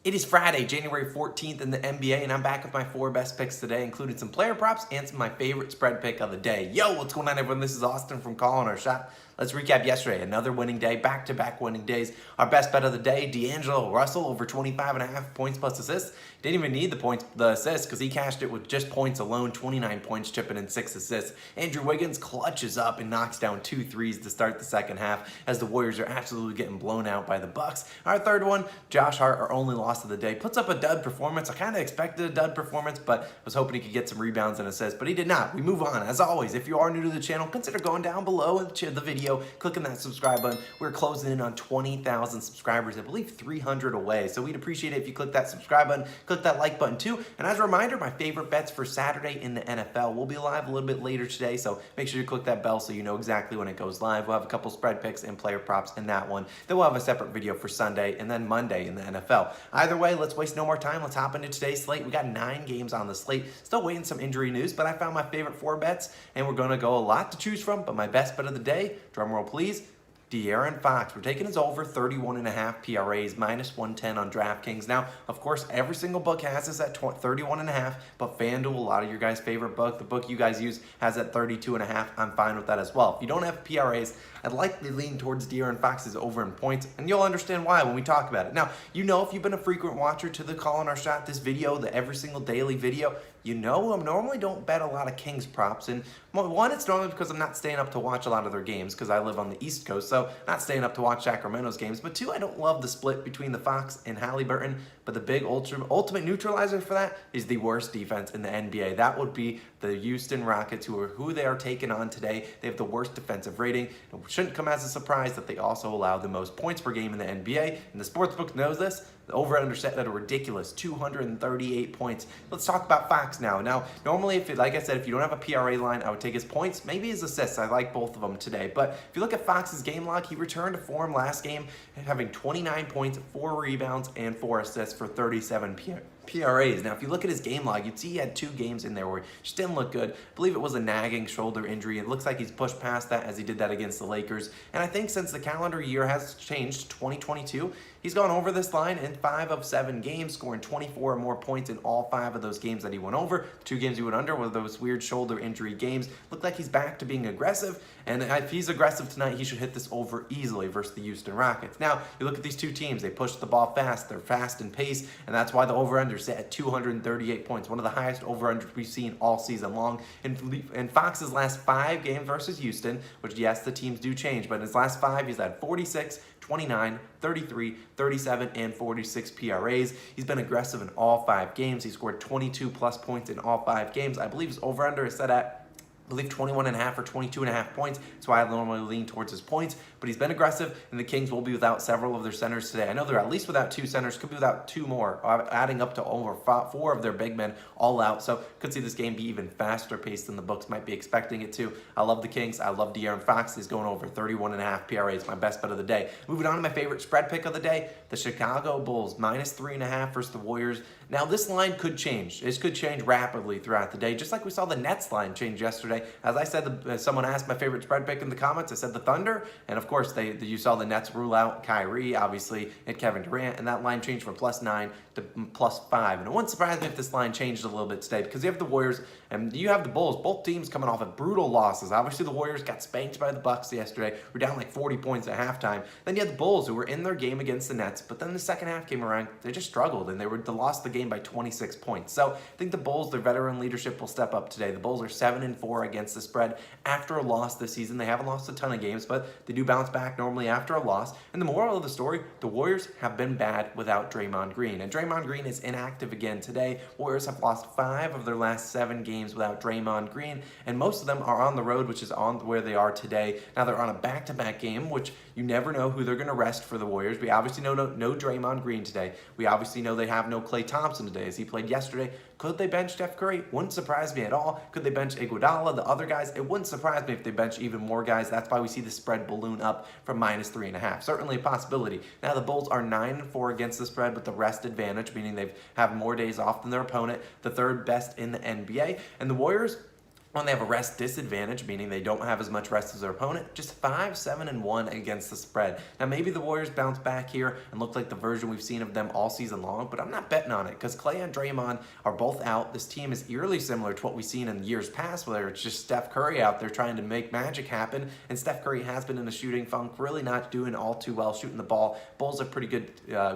It is Friday, January 14th in the NBA, and I'm back with my 4 best picks today, including some player props and some of my favorite spread pick of the day. Yo, what's going on, everyone? This is Austin from Calling Our Shot. Let's recap yesterday. Another winning day, back-to-back winning days. Our best bet of the day, D'Angelo Russell, over 25.5 points plus assists. Didn't even need the assists because he cashed it with just points alone, 29 points, chipping in 6 assists. Andrew Wiggins clutches up and knocks down 2 threes to start the second half as the Warriors are absolutely getting blown out by the Bucks. Our third one, Josh Hart, our only loss of the day, puts up a dud performance. I kind of expected a dud performance, but was hoping he could get some rebounds and assists, but he did not. We move on. As always, if you are new to the channel, consider going down below the video, clicking that subscribe button. We're closing in on 20,000 subscribers, I believe 300 away, so we'd appreciate it if you click that subscribe button, click that like button too, and as a reminder, my favorite bets for Saturday in the NFL will be live a little bit later today, so make sure you click that bell so you know exactly when it goes live. We'll have a couple spread picks and player props in that one. Then we'll have a separate video for Sunday and then Monday in the NFL. Either way, let's waste no more time. Let's hop into today's slate. We got 9 games on the slate. Still waiting some injury news, but I found my favorite 4 bets, and we're going to go a lot to choose from, but my best bet of the day, drum roll please, De'Aaron Fox. We're taking his over 31.5 PRAs, minus 110 on DraftKings. Now, of course, every single book has this at 31.5, but FanDuel, a lot of your guys' favorite book, the book you guys use, has at 32.5. I'm fine with that as well. If you don't have PRAs, I'd likely lean towards De'Aaron Fox's over in points, and you'll understand why when we talk about it. Now, you know if you've been a frequent watcher to the Calling Our Shot, this video, the every single daily video, you know I normally don't bet a lot of Kings props, and one, it's normally because I'm not staying up to watch a lot of their games because I live on the East Coast, so not staying up to watch Sacramento's games, but 2, I don't love the split between the Fox and Halliburton, but the big ultimate neutralizer for that is the worst defense in the NBA. That would be the Houston Rockets, who they are taking on today. They have the worst defensive rating. It shouldn't come as a surprise that they also allow the most points per game in the NBA, and the Sportsbook knows this. The over-under set at a ridiculous 238 points. Let's talk about Fox now. Now, normally, like I said, if you don't have a PRA line, I would take his points, maybe his assists. I like both of them today. But if you look at Fox's game log, he returned to form last game, having 29 points, 4 rebounds, and 4 assists for 37 PRAs. Now, if you look at his game log, you'd see he had 2 games in there where he just didn't look good. I believe it was a nagging shoulder injury. It looks like he's pushed past that as he did that against the Lakers. And I think since the calendar year has changed, 2022, he's gone over this line in 5 of 7 games, scoring 24 or more points in all 5 of those games that he went over. The 2 games he went under were those weird shoulder injury games. Looked like he's back to being aggressive, and if he's aggressive tonight, he should hit this over easily versus the Houston Rockets. Now, you look at these 2 teams. They push the ball fast. They're fast in pace, and that's why the over-under set at 238 points, one of the highest over-unders we've seen all season long. In Fox's last 5 games versus Houston, which, yes, the teams do change, but in his last 5, he's had 46, 29, 33, 37, and 46 PRAs. He's been aggressive in all 5 games. He scored 22 plus points in all 5 games. I believe his over-under is set at, I believe, 21.5 or 22.5 points. That's why I normally lean towards his points. But he's been aggressive, and the Kings will be without several of their centers today. I know they're at least without 2 centers, could be without 2 more, adding up to over 4 of their big men all out. So could see this game be even faster paced than the books might be expecting it to. I love the Kings. I love De'Aaron Fox. He's going over 31.5 PRAs, my best bet of the day. Moving on to my favorite spread pick of the day, the Chicago Bulls, minus 3.5 versus the Warriors. Now, this line could change. This could change rapidly throughout the day, just like we saw the Nets line change yesterday. As I said, someone asked my favorite spread pick in the comments. I said the Thunder, and of course, you saw the Nets rule out Kyrie, obviously, and Kevin Durant, and that line changed from +9 to +5. And it wouldn't surprise me if this line changed a little bit today, because you have the Warriors and you have the Bulls, both teams coming off of brutal losses. Obviously, the Warriors got spanked by the Bucks yesterday. We're down like 40 points at halftime. Then you had the Bulls, who were in their game against the Nets, but then the second half came around, they just struggled, and they lost the game by 26 points. So I think the Bulls, their veteran leadership, will step up today. The Bulls are 7-4 against the spread after a loss this season. They haven't lost a ton of games, but they do bounce back normally after a loss. And the moral of the story, the Warriors have been bad without Draymond Green. And Draymond Green is inactive again today. Warriors have lost 5 of their last 7 games without Draymond Green, and most of them are on the road, which is on where they are today. Now they're on a back-to-back game, which you never know who they're going to rest for the Warriors. We obviously know no Draymond Green today. We obviously know they have no Klay Thompson today as he played yesterday. Could they bench Steph Curry? Wouldn't surprise me at all. Could they bench Iguodala, the other guys? It wouldn't surprise me if they bench even more guys. That's why we see the spread balloon up from -3.5. Certainly a possibility. Now the Bulls are 9-4 against the spread with the rest advantage, meaning they have more days off than their opponent, the 3rd best in the NBA. And the Warriors, when they have a rest disadvantage, meaning they don't have as much rest as their opponent, just 5-7-1 against the spread. Now, maybe the Warriors bounce back here and look like the version we've seen of them all season long, but I'm not betting on it because Clay and Draymond are both out. This team is eerily similar to what we've seen in years past, where it's just Steph Curry out there trying to make magic happen, and Steph Curry has been in a shooting funk, really not doing all too well shooting the ball. Bulls have pretty good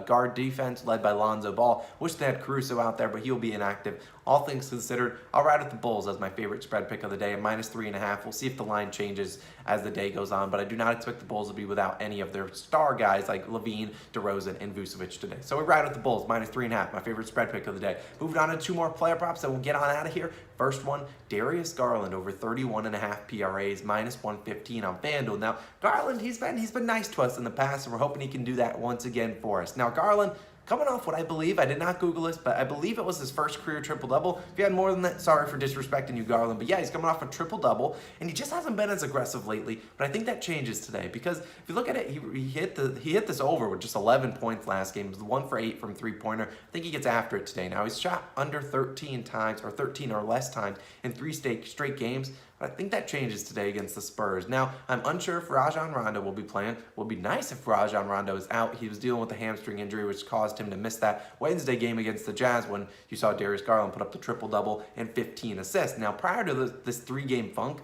guard defense led by Lonzo Ball. Wish they had Caruso out there, but he'll be inactive. All things considered, I'll ride with the Bulls as my favorite spread pick of the day, -3.5. We'll see if the line changes as the day goes on, but I do not expect the Bulls to be without any of their star guys like Levine, DeRozan, and Vucevic today. So we ride with the Bulls, -3.5, my favorite spread pick of the day. Moving on to 2 more player props, and we'll get on out of here. First one, Darius Garland over 31.5 PRAs, -115 on FanDuel. Now, Garland, he's been nice to us in the past, and we're hoping he can do that once again for us. Now, Garland, coming off what I believe, I did not Google this, but I believe it was his first career triple-double. If you had more than that, sorry for disrespecting you, Garland. But yeah, he's coming off a triple-double, and he just hasn't been as aggressive lately. But I think that changes today because if you look at it, he hit this over with just 11 points last game. It was 1 for 8 from three-pointer. I think he gets after it today. Now, he's shot under 13 times, or 13 or less times in 3 straight games. But I think that changes today against the Spurs. Now, I'm unsure if Rajon Rondo will be playing. It would be nice if Rajon Rondo is out. He was dealing with a hamstring injury, which caused him to miss that Wednesday game against the Jazz when you saw Darius Garland put up the triple-double and 15 assists. Now, prior to this 3-game funk,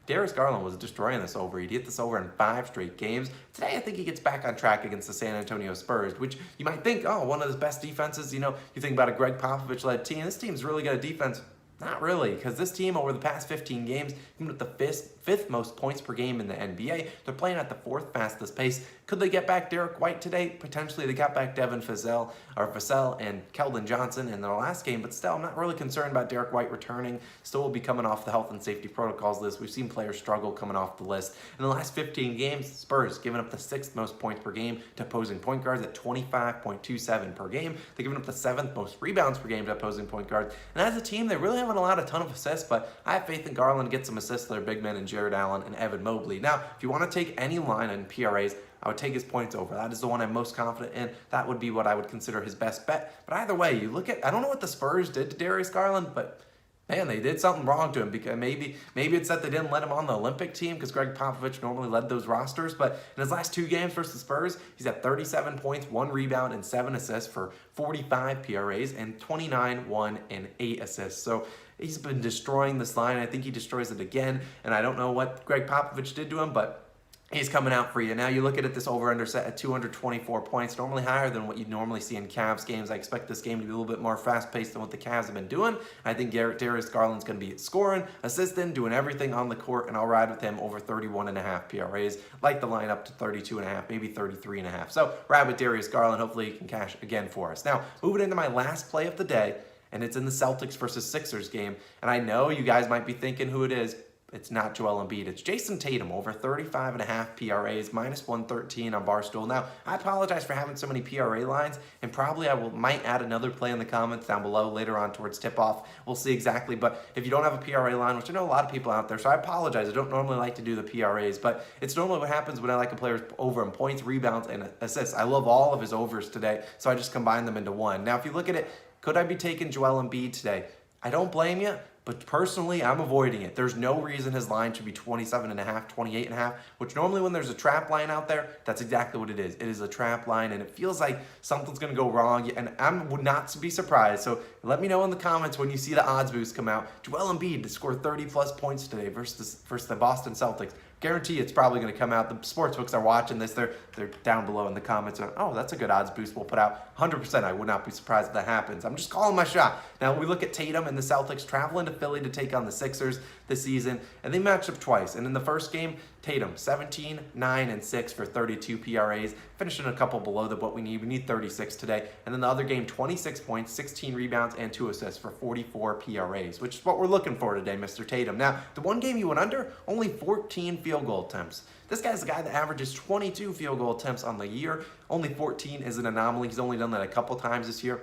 Darius Garland was destroying this over. He hit this over in 5 straight games. Today, I think he gets back on track against the San Antonio Spurs, which you might think, oh, one of the best defenses. You know, you think about a Greg Popovich-led team. This team's really good at defense. Not really, because this team over the past 15 games, even with the fifth most points per game in the NBA, they're playing at the 4th fastest pace. Could they get back Derek White today? Potentially, they got back Devin Vassell and Keldon Johnson in their last game, but still, I'm not really concerned about Derek White returning. Still will be coming off the health and safety protocols list. We've seen players struggle coming off the list. In the last 15 games, Spurs giving up the 6th most points per game to opposing point guards at 25.27 per game. They're giving up the 7th most rebounds per game to opposing point guards. And as a team, they really haven't allowed a ton of assists, but I have faith in Garland to get some assists to their big men in Jared Allen and Evan Mobley. Now, if you want to take any line in PRAs, I would take his points over. That is the one I'm most confident in. That would be what I would consider his best bet. But either way, you look at, I don't know what the Spurs did to Darius Garland, but man, they did something wrong to him because maybe it's that they didn't let him on the Olympic team because Greg Popovich normally led those rosters. But in his last 2 games versus the Spurs, he's at 37 points, 1 rebound, and 7 assists for 45 PRAs and 29, 1, and 8 assists. So he's been destroying this line. I think he destroys it again. And I don't know what Greg Popovich did to him, but he's coming out for you. Now you look at it, this over-under set at 224 points, normally higher than what you normally see in Cavs games. I expect this game to be a little bit more fast-paced than what the Cavs have been doing. I think Darius Garland's going to be scoring, assisting, doing everything on the court, and I'll ride with him over 31.5 PRAs. Like the line up to 32.5, maybe 33.5. So ride with Darius Garland. Hopefully he can cash again for us. Now, moving into my last play of the day, and it's in the Celtics versus Sixers game. And I know you guys might be thinking who it is. It's not Joel Embiid. It's Jason Tatum over 35.5 PRAs, -113 on Barstool. Now, I apologize for having so many PRA lines, and probably might add another play in the comments down below later on towards tip-off. We'll see exactly. But if you don't have a PRA line, which I know a lot of people out there, so I apologize. I don't normally like to do the PRAs, but it's normally what happens when I like a player's over in points, rebounds, and assists. I love all of his overs today, so I just combine them into one. Now, if you look at it, could I be taking Joel Embiid today? I don't blame you. But personally, I'm avoiding it. There's no reason his line should be 27.5, 28.5, which normally when there's a trap line out there, that's exactly what it is. It is a trap line, and it feels like something's going to go wrong, and I would not be surprised. So let me know in the comments when you see the odds boost come out. Joel Embiid to score 30-plus points today versus the Boston Celtics. Guarantee it's probably going to come out. The sportsbooks are watching this. They're down below in the comments. Oh, that's a good odds boost we'll put out. 100%. I would not be surprised if that happens. I'm just calling my shot. Now, we look at Tatum and the Celtics traveling to Philly to take on the Sixers this season, and they matched up twice. And in the first game, Tatum, 17, 9, and 6 for 32 PRAs, finishing a couple below what we need. We need 36 today. And then the other game, 26 points, 16 rebounds, and 2 assists for 44 PRAs, which is what we're looking for today, Mr. Tatum. Now, the one game you went under, only 14 field goal attempts. This guy's the guy that averages 22 field goal attempts on the year. Only 14 is an anomaly. He's only done that a couple times this year.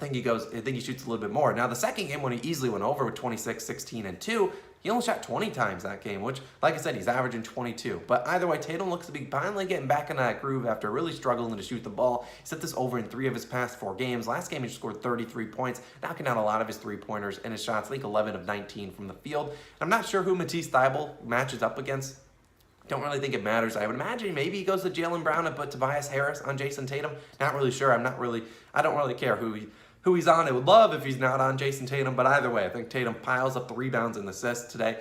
I think he shoots a little bit more. Now, the second game when he easily went over with 26, 16, and 2, He only shot 20 times that game, which, like I said, he's averaging 22. But either way, Tatum looks to be finally getting back in that groove after really struggling to shoot the ball. He set this over in 3 of his past 4 games. Last game, he scored 33 points, knocking down a lot of his three-pointers and his shots. I think 11 of 19 from the field. And I'm not sure who Matisse Thybulle matches up against. Don't really think it matters. I would imagine maybe he goes to Jaylen Brown and put Tobias Harris on Jason Tatum. Not really sure. I don't really care who he's on. I would love if he's not on Jason Tatum, but either way, I think Tatum piles up the rebounds and assists today,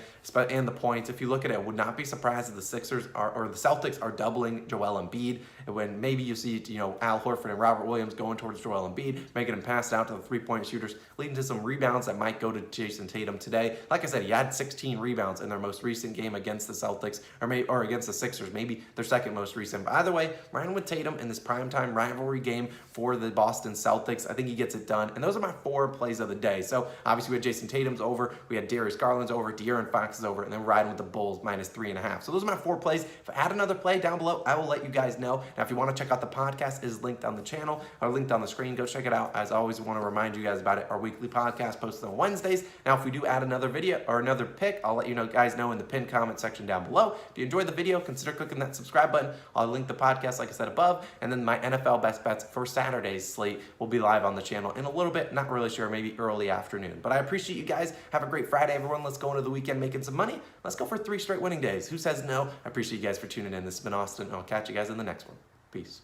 and the points. If you look at it, I would not be surprised if the Celtics are doubling Joel Embiid, and when maybe you see, Al Horford and Robert Williams going towards Joel Embiid, making him pass it out to the three-point shooters, leading to some rebounds that might go to Jason Tatum today. Like I said, he had 16 rebounds in their most recent game against the Celtics, or against the Sixers, maybe their second most recent. But either way, riding with Tatum in this primetime rivalry game for the Boston Celtics, I think he gets it done. And those are my 4 plays of the day. So obviously we had Jason Tatum's over, we had Darius Garland's over, De'Aaron Fox is over, and then we're riding with the Bulls -3.5. So those are my 4 plays. If I add another play down below, I will let you guys know. Now, if you want to check out the podcast, it is linked on the channel or linked on the screen. Go check it out. As always, I want to remind you guys about it. Our weekly podcast posted on Wednesdays. Now, if we do add another video or another pick, I'll let you guys know in the pinned comment section down below. If you enjoyed the video, consider clicking that subscribe button. I'll link the podcast, like I said above, and then my NFL best bets for Saturday's slate will be live on the channel in a little bit. Not really sure, maybe early afternoon. But I appreciate you guys. Have a great Friday, everyone. Let's go into the weekend making some money. Let's go for 3 straight winning days. Who says no? I appreciate you guys for tuning in. This has been Austin, and I'll catch you guys in the next one. Peace.